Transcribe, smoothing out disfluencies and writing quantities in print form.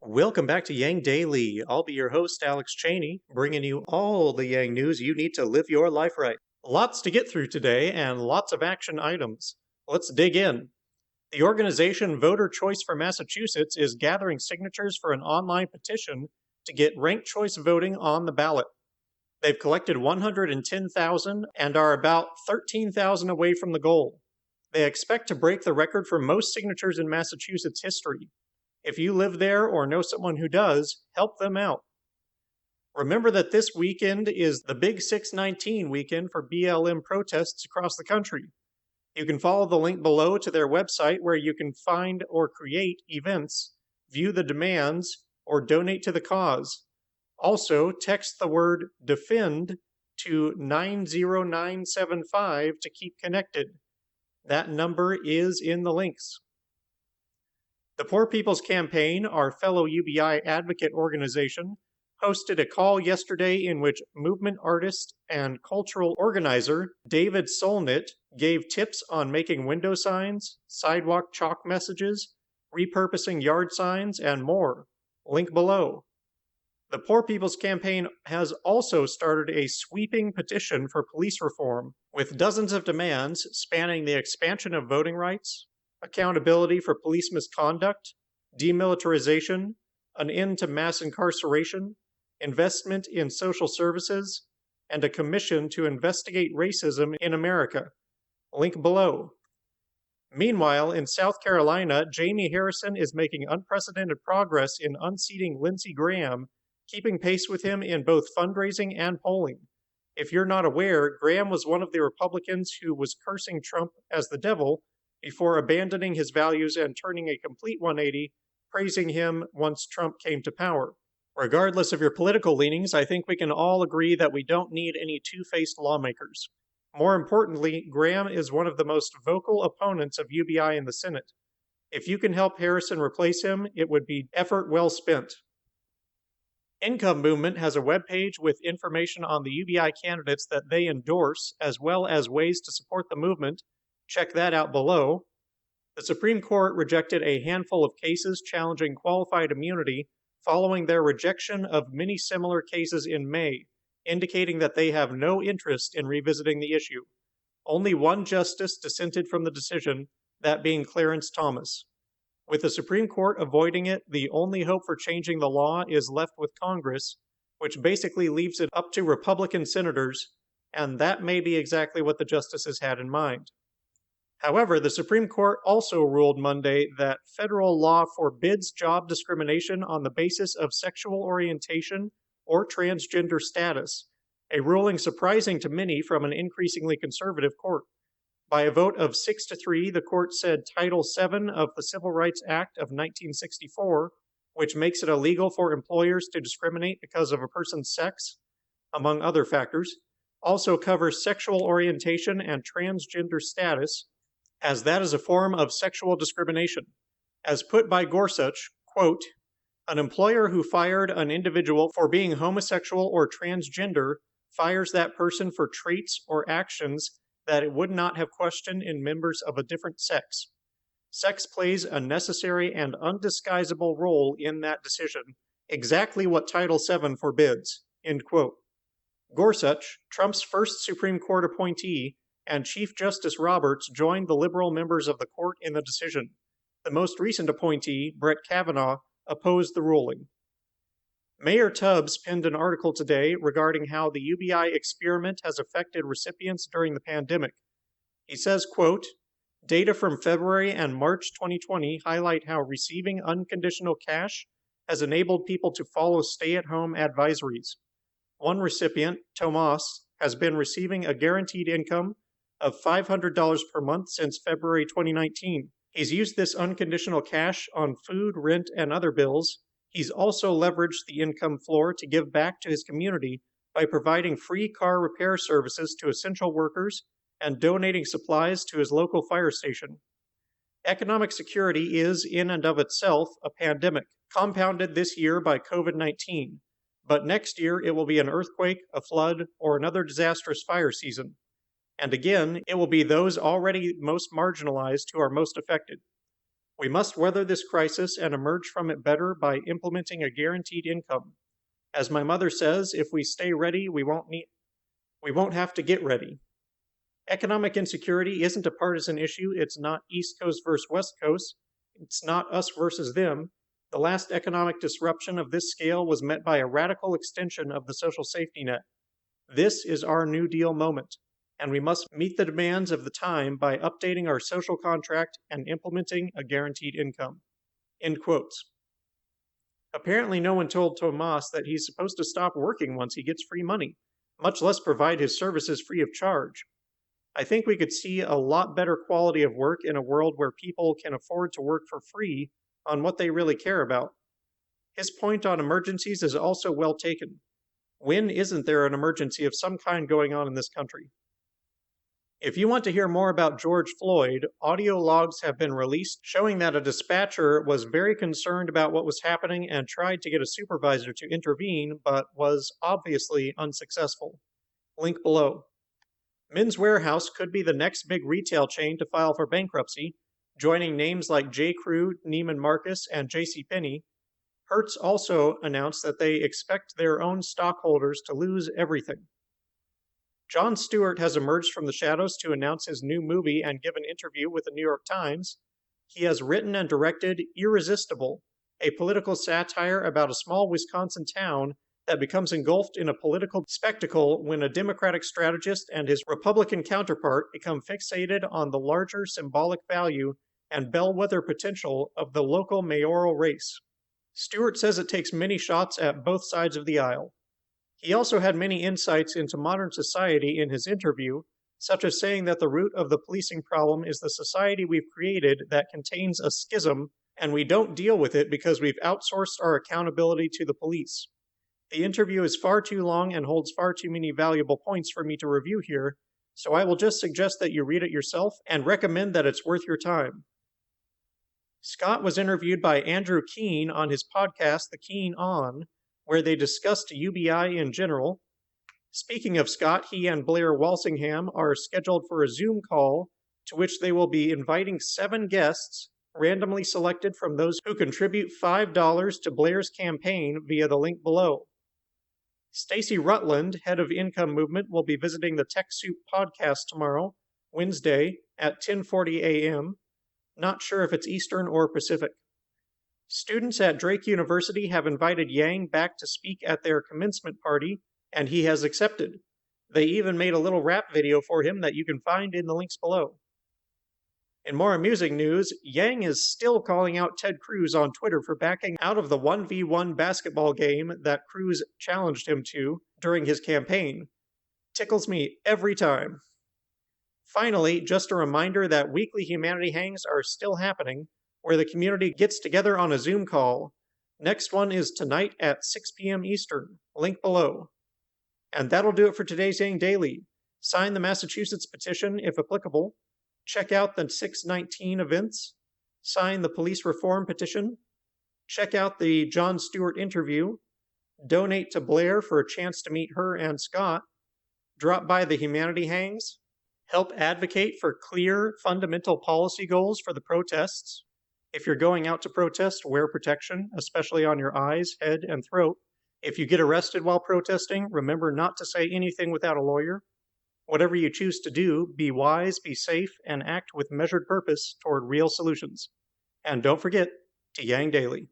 Welcome back to Yang Daily. I'll be your host, Alex Cheney, bringing you all the Yang news you need to live your life right. Lots to get through today and lots of action items. Let's dig in. The organization Voter Choice for Massachusetts is gathering signatures for an online petition to get ranked choice voting on the ballot. They've collected 110,000 and are about 13,000 away from the goal. They expect to break the record for most signatures in Massachusetts history. If you live there or know someone who does, help them out. Remember that this weekend is the Big 619 weekend for BLM protests across the country. You can follow the link below to their website where you can find or create events, view the demands, or donate to the cause. Also, text the word DEFEND to 90975 to keep connected. That number is in the links. The Poor People's Campaign, our fellow UBI advocate organization, hosted a call yesterday in which movement artist and cultural organizer David Solnit gave tips on making window signs, sidewalk chalk messages, repurposing yard signs, and more. Link below. The Poor People's Campaign has also started a sweeping petition for police reform, with dozens of demands spanning the expansion of voting rights, accountability for police misconduct, demilitarization, an end to mass incarceration, investment in social services, and a commission to investigate racism in America. Link below. Meanwhile, in South Carolina, Jamie Harrison is making unprecedented progress in unseating Lindsey Graham, keeping pace with him in both fundraising and polling. If you're not aware, Graham was one of the Republicans who was cursing Trump as the devil before abandoning his values and turning a complete 180, praising him once Trump came to power. Regardless of your political leanings, I think we can all agree that we don't need any two-faced lawmakers. More importantly, Graham is one of the most vocal opponents of UBI in the Senate. If you can help Harrison replace him, it would be effort well spent. Income Movement has a webpage with information on the UBI candidates that they endorse, as well as ways to support the movement. Check that out below. The Supreme Court rejected a handful of cases challenging qualified immunity following their rejection of many similar cases in May, indicating that they have no interest in revisiting the issue. Only one justice dissented from the decision, that being Clarence Thomas. With the Supreme Court avoiding it, the only hope for changing the law is left with Congress, which basically leaves it up to Republican senators, and that may be exactly what the justices had in mind. However, the Supreme Court also ruled Monday that federal law forbids job discrimination on the basis of sexual orientation or transgender status, a ruling surprising to many from an increasingly conservative court. By a vote of 6-3, the court said Title VII of the Civil Rights Act of 1964, which makes it illegal for employers to discriminate because of a person's sex, among other factors, also covers sexual orientation and transgender status, as that is a form of sexual discrimination. As put by Gorsuch, quote, "An employer who fired an individual for being homosexual or transgender fires that person for traits or actions that it would not have questioned in members of a different sex. Sex plays a necessary and undisguisable role in that decision, exactly what Title VII forbids," end quote. Gorsuch, Trump's first Supreme Court appointee, and Chief Justice Roberts joined the liberal members of the court in the decision. The most recent appointee, Brett Kavanaugh, opposed the ruling. Mayor Tubbs penned an article today regarding how the UBI experiment has affected recipients during the pandemic. He says, quote, "Data from February and March 2020 highlight how receiving unconditional cash has enabled people to follow stay-at-home advisories. One recipient, Tomas, has been receiving a guaranteed income of $500 per month since February 2019. He's used this unconditional cash on food, rent, and other bills. He's also leveraged the income floor to give back to his community by providing free car repair services to essential workers and donating supplies to his local fire station. Economic security is, in and of itself, a pandemic, compounded this year by COVID-19. But next year it will be an earthquake, a flood, or another disastrous fire season. And again, it will be those already most marginalized who are most affected. We must weather this crisis and emerge from it better by implementing a guaranteed income. As my mother says, if we stay ready, we won't have to get ready. Economic insecurity isn't a partisan issue. It's not East Coast versus West Coast. It's not us versus them. The last economic disruption of this scale was met by a radical extension of the social safety net. This is our New Deal moment, and we must meet the demands of the time by updating our social contract and implementing a guaranteed income. End quotes. Apparently no one told Tomas that he's supposed to stop working once he gets free money, much less provide his services free of charge. I think we could see a lot better quality of work in a world where people can afford to work for free on what they really care about. His point on emergencies is also well taken. When isn't there an emergency of some kind going on in this country? If you want to hear more about George Floyd, audio logs have been released showing that a dispatcher was very concerned about what was happening and tried to get a supervisor to intervene, but was obviously unsuccessful. Link below. Men's Warehouse could be the next big retail chain to file for bankruptcy, joining names like J. Crew, Neiman Marcus, and JCPenney. Hertz also announced that they expect their own stockholders to lose everything. Jon Stewart has emerged from the shadows to announce his new movie and give an interview with the New York Times. He has written and directed Irresistible, a political satire about a small Wisconsin town that becomes engulfed in a political spectacle when a Democratic strategist and his Republican counterpart become fixated on the larger symbolic value and bellwether potential of the local mayoral race. Stewart says it takes many shots at both sides of the aisle. He also had many insights into modern society in his interview, such as saying that the root of the policing problem is the society we've created that contains a schism, and we don't deal with it because we've outsourced our accountability to the police. The interview is far too long and holds far too many valuable points for me to review here, so I will just suggest that you read it yourself and recommend that it's worth your time. Scott was interviewed by Andrew Keene on his podcast, The Keene On, where they discussed UBI in general. Speaking of Scott, he and Blair Walsingham are scheduled for a Zoom call to which they will be inviting 7 guests, randomly selected from those who contribute $5 to Blair's campaign via the link below. Stacey Rutland, head of Income Movement, will be visiting the TechSoup podcast tomorrow, Wednesday, at 10:40 a.m. Not sure if it's Eastern or Pacific. Students at Drake University have invited Yang back to speak at their commencement party, and he has accepted. They even made a little rap video for him that you can find in the links below. In more amusing news, Yang is still calling out Ted Cruz on Twitter for backing out of the 1v1 basketball game that Cruz challenged him to during his campaign. Tickles me every time. Finally, just a reminder that weekly Humanity Hangs are still happening, where the community gets together on a Zoom call. Next one is tonight at 6 p.m. Eastern. Link below. And that'll do it for today's Yang Daily. Sign the Massachusetts petition if applicable. Check out the 619 events. Sign the police reform petition. Check out the Jon Stewart interview. Donate to Blair for a chance to meet her and Scott. Drop by the Humanity Hangs. Help advocate for clear, fundamental policy goals for the protests. If you're going out to protest, wear protection, especially on your eyes, head, and throat. If you get arrested while protesting, remember not to say anything without a lawyer. Whatever you choose to do, be wise, be safe, and act with measured purpose toward real solutions. And don't forget to Yang Daily.